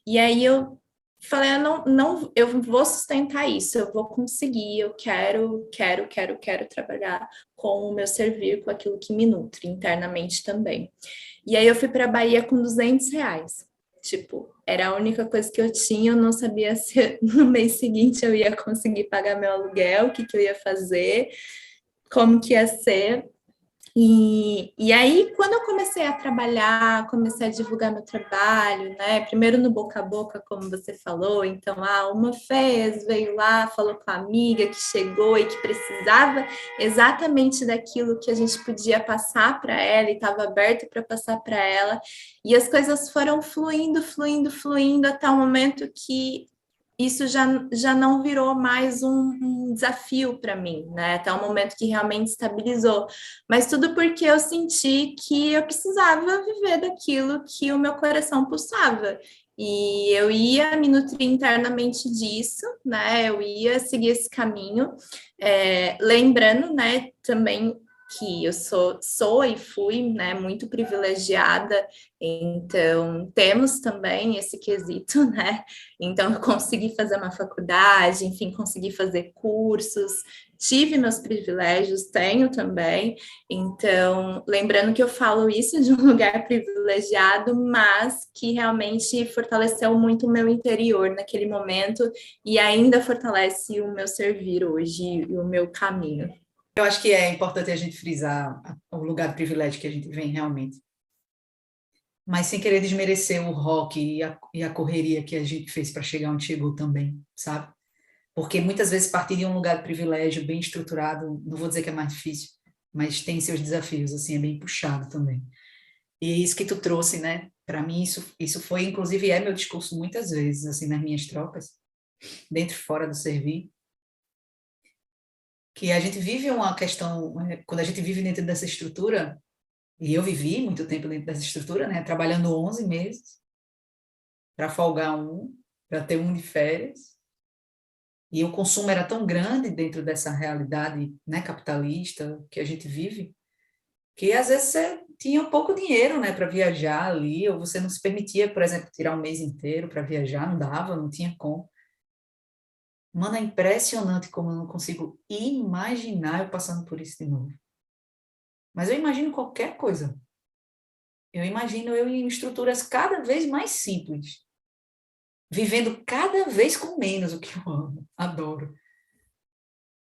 E aí eu falei, eu vou sustentar isso, eu vou conseguir, eu quero trabalhar com o meu servir, com aquilo que me nutre internamente também. E aí eu fui para a Bahia com R$ 200. Tipo, era a única coisa que eu tinha, eu não sabia se no mês seguinte eu ia conseguir pagar meu aluguel, o que eu ia fazer, como que ia ser. E aí, quando eu comecei a trabalhar, comecei a divulgar meu trabalho, né? Primeiro no boca a boca, como você falou, então, uma fez, veio lá, falou com a amiga que chegou e que precisava exatamente daquilo que a gente podia passar para ela e estava aberto para passar para ela. E as coisas foram fluindo até o momento que isso já não virou mais um desafio para mim, né? Até o momento que realmente estabilizou. Mas tudo porque eu senti que eu precisava viver daquilo que o meu coração pulsava. E eu ia me nutrir internamente disso, né? Eu ia seguir esse caminho, lembrando, né, também que eu sou e fui, né, muito privilegiada, então temos também esse quesito, né? Então eu consegui fazer uma faculdade, enfim, consegui fazer cursos, tive meus privilégios, tenho também. Então, lembrando que eu falo isso de um lugar privilegiado, mas que realmente fortaleceu muito o meu interior naquele momento e ainda fortalece o meu servir hoje e o meu caminho. Eu acho que é importante a gente frisar o lugar de privilégio que a gente vem realmente. Mas sem querer desmerecer o rock e a correria que a gente fez para chegar onde chegou também, sabe? Porque muitas vezes partir de um lugar de privilégio bem estruturado, não vou dizer que é mais difícil, mas tem seus desafios, assim, é bem puxado também. E isso que tu trouxe, né? Para mim, isso foi, inclusive, é meu discurso muitas vezes, assim, nas minhas trocas, dentro e fora do servir. que a gente vive uma questão, quando a gente vive dentro dessa estrutura, e eu vivi muito tempo dentro dessa estrutura, né, trabalhando 11 meses para folgar para ter de férias, e o consumo era tão grande dentro dessa realidade, né, capitalista que a gente vive, que às vezes você tinha pouco dinheiro, né, para viajar ali, ou você não se permitia, por exemplo, tirar um mês inteiro para viajar, não dava, não tinha como. Mano, é impressionante como eu não consigo imaginar eu passando por isso de novo. Mas eu imagino qualquer coisa. Eu imagino eu em estruturas cada vez mais simples, vivendo cada vez com menos, o que eu amo, adoro.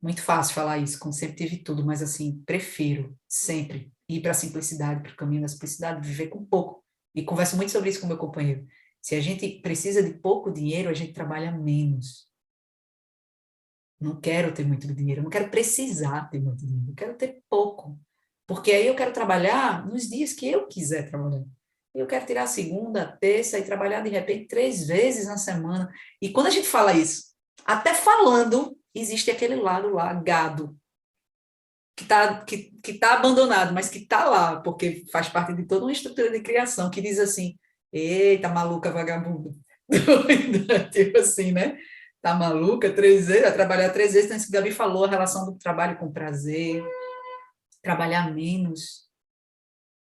Muito fácil falar isso, como sempre tive tudo, mas assim, prefiro sempre ir para a simplicidade, para o caminho da simplicidade, viver com pouco. E converso muito sobre isso com meu companheiro. Se a gente precisa de pouco dinheiro, a gente trabalha menos. Não quero ter muito dinheiro, não quero precisar ter muito dinheiro, eu quero ter pouco. Porque aí eu quero trabalhar nos dias que eu quiser trabalhar. Eu quero tirar a segunda, a terça e trabalhar de repente 3 vezes na semana. E quando a gente fala isso, até falando, existe aquele lado lá, gado, que tá abandonado, mas que está lá, porque faz parte de toda uma estrutura de criação, que diz assim, eita, maluca vagabunda. Doida, tipo assim, né? Tá maluca? 3 vezes, vai trabalhar 3 vezes, então isso que o Gabi falou, a relação do trabalho com prazer, trabalhar menos.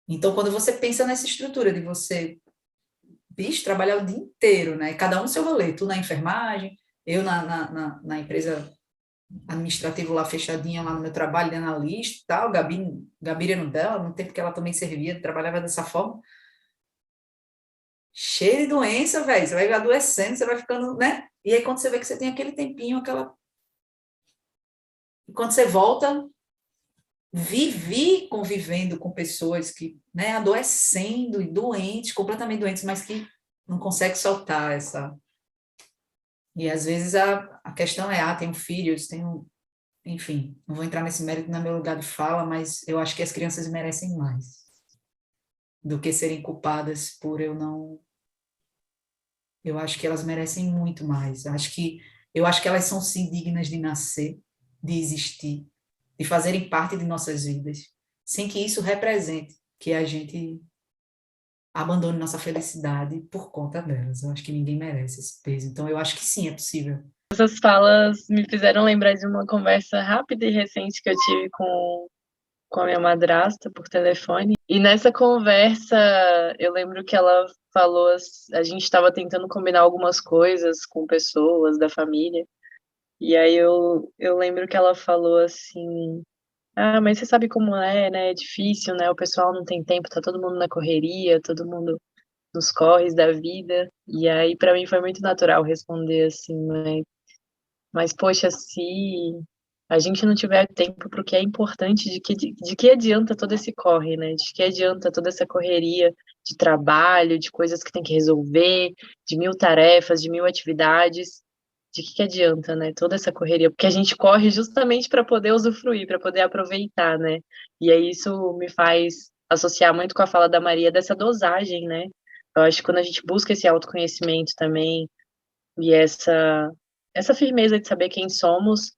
Então, quando você pensa nessa estrutura de você, bicho, trabalhar o dia inteiro, né? Cada um no seu rolê, tu na enfermagem, eu na empresa administrativa lá fechadinha, lá no meu trabalho, de analista e tal, Gabi era no dela, no tempo que ela também servia, trabalhava dessa forma. Cheio de doença, velho, você vai adoecendo, você vai ficando, né? E aí, quando você vê que você tem aquele tempinho, e quando você volta, vivi convivendo com pessoas que, né, adoecendo e doentes, completamente doentes, mas que não conseguem soltar essa. E às vezes a questão é, tenho filhos, tenho. Enfim, não vou entrar nesse mérito no meu lugar de fala, mas eu acho que as crianças merecem mais do que serem culpadas por eu não. Eu acho que elas merecem muito mais. Eu acho que elas são sim dignas de nascer, de existir, de fazerem parte de nossas vidas, sem que isso represente que a gente abandone nossa felicidade por conta delas. Eu acho que ninguém merece esse peso. Então, eu acho que sim, é possível. Essas falas me fizeram lembrar de uma conversa rápida e recente que eu tive com a minha madrasta por telefone. E nessa conversa, eu lembro que ela falou, a gente estava tentando combinar algumas coisas com pessoas da família. E aí eu lembro que ela falou assim: Ah, mas você sabe como é, né? É difícil, né? O pessoal não tem tempo, tá todo mundo na correria, todo mundo nos corres da vida. E aí, para mim, foi muito natural responder assim, mas poxa, se a gente não tiver tempo para o que é importante, de que adianta todo esse corre, né? De que adianta toda essa correria de trabalho, de coisas que tem que resolver, de mil tarefas, de mil atividades. De que adianta, né? Toda essa correria, porque a gente corre justamente para poder usufruir, para poder aproveitar, né? E aí isso me faz associar muito com a fala da Maria dessa dosagem, né? Eu acho que quando a gente busca esse autoconhecimento também e essa firmeza de saber quem somos,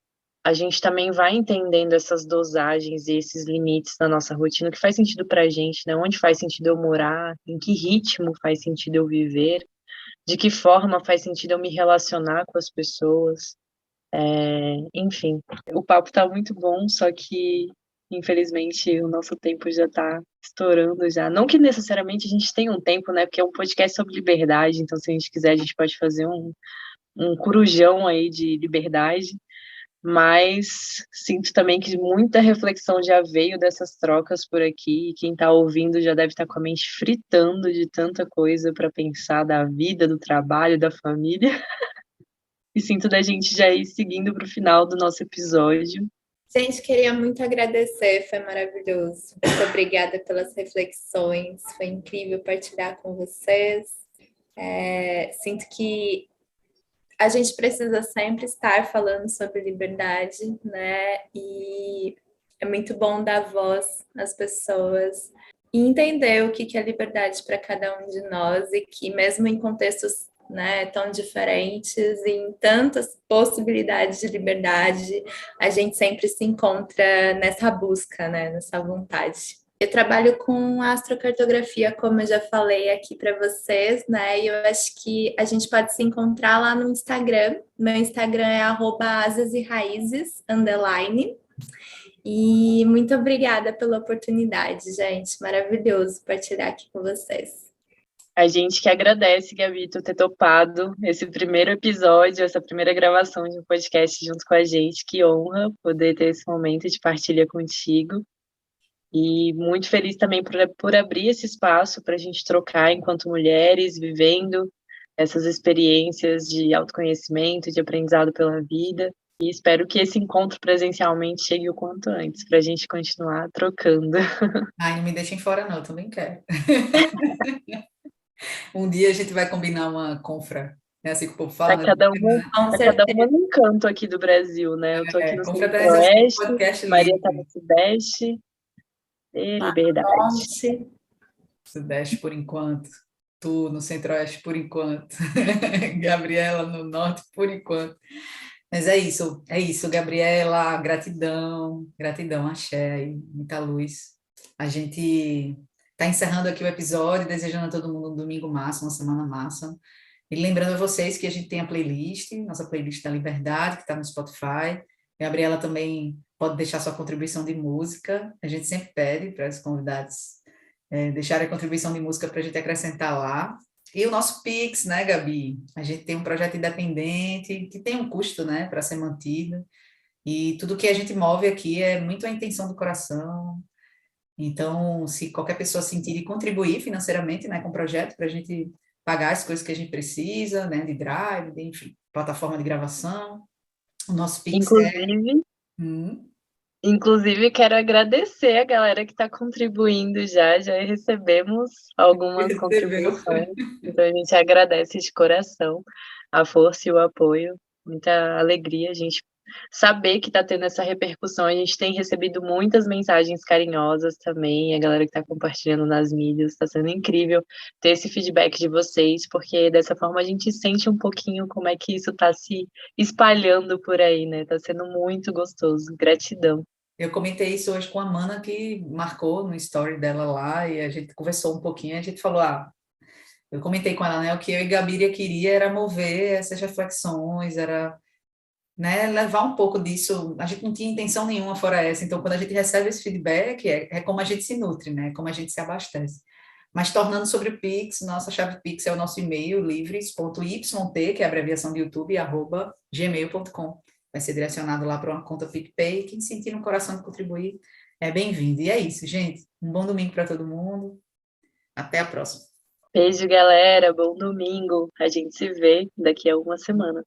a gente também vai entendendo essas dosagens e esses limites na nossa rotina, o que faz sentido pra gente, né? Onde faz sentido eu morar, em que ritmo faz sentido eu viver, de que forma faz sentido eu me relacionar com as pessoas. Enfim, o papo tá muito bom, só que infelizmente o nosso tempo já tá estourando já. Não que necessariamente a gente tenha um tempo, né? Porque é um podcast sobre liberdade, então se a gente quiser a gente pode fazer um corujão aí de liberdade, mas sinto também que muita reflexão já veio dessas trocas por aqui, e quem está ouvindo já deve estar com a mente fritando de tanta coisa para pensar da vida, do trabalho, da família, e sinto da gente já ir seguindo para o final do nosso episódio. Gente, queria muito agradecer, foi maravilhoso. Muito obrigada pelas reflexões, foi incrível partilhar com vocês. Sinto que a gente precisa sempre estar falando sobre liberdade, né? E é muito bom dar voz às pessoas e entender o que é liberdade para cada um de nós e que mesmo em contextos né, tão diferentes, em tantas possibilidades de liberdade, a gente sempre se encontra nessa busca, né, nessa vontade. Eu trabalho com astrocartografia, como eu já falei aqui para vocês, né? E eu acho que a gente pode se encontrar lá no Instagram. Meu Instagram é @asaseraízes_. E muito obrigada pela oportunidade, gente. Maravilhoso partilhar aqui com vocês. A gente que agradece, Gabi, tu ter topado esse primeiro episódio, essa primeira gravação de um podcast junto com a gente. Que honra poder ter esse momento de partilha contigo. E muito feliz também por abrir esse espaço para a gente trocar enquanto mulheres, vivendo essas experiências de autoconhecimento, de aprendizado pela vida. E espero que esse encontro presencialmente chegue o quanto antes, para a gente continuar trocando. Ai, não me deixem fora, não, eu também quero. Um dia a gente vai combinar uma confra, né? Assim que o povo fala, Tá né? cada uma num canto aqui do Brasil, né? Eu tô aqui no confraternização Centro-Oeste, podcast Maria tá livre. no Sudeste. Liberdade. Sudeste por enquanto. Tu no Centro-Oeste por enquanto. Gabriela no Norte por enquanto. Mas é isso, Gabriela, gratidão, axé aí, muita luz. A gente está encerrando aqui o episódio, desejando a todo mundo um domingo massa, uma semana massa. E lembrando a vocês que a gente tem a playlist, nossa playlist da Liberdade, que está no Spotify. Gabriela também pode deixar sua contribuição de música. A gente sempre pede para os convidados deixarem a contribuição de música para a gente acrescentar lá. E o nosso Pix, né, Gabi? A gente tem um projeto independente que tem um custo, né, para ser mantido. E tudo que a gente move aqui é muito a intenção do coração. Então, se qualquer pessoa sentir de contribuir financeiramente, né, com o projeto, para a gente pagar as coisas que a gente precisa, né, de drive, de, enfim, plataforma de gravação, o nosso Pix Inclusive, quero agradecer a galera que está contribuindo já recebemos algumas contribuições, então a gente agradece de coração a força e o apoio, muita alegria a gente saber que está tendo essa repercussão. A gente tem recebido muitas mensagens carinhosas também, a galera que está compartilhando nas mídias, está sendo incrível ter esse feedback de vocês, porque dessa forma a gente sente um pouquinho como é que isso está se espalhando por aí, né? Está sendo muito gostoso. Gratidão. Eu comentei isso hoje com a Mana, que marcou no story dela lá, e a gente conversou um pouquinho, a gente falou, eu comentei com ela, né, o que eu e Gabiria queria era mover essas reflexões, era, né, levar um pouco disso, a gente não tinha intenção nenhuma fora essa, então quando a gente recebe esse feedback, é como a gente se nutre, né, como a gente se abastece. Mas tornando sobre o Pix, nossa chave Pix é o nosso e-mail, livres.yt, que é a abreviação de YouTube, @gmail.com. Vai ser direcionado lá para uma conta PicPay. Quem sentir no coração de contribuir é bem-vindo. E é isso, gente. Um bom domingo para todo mundo. Até a próxima. Beijo, galera. Bom domingo. A gente se vê daqui a uma semana.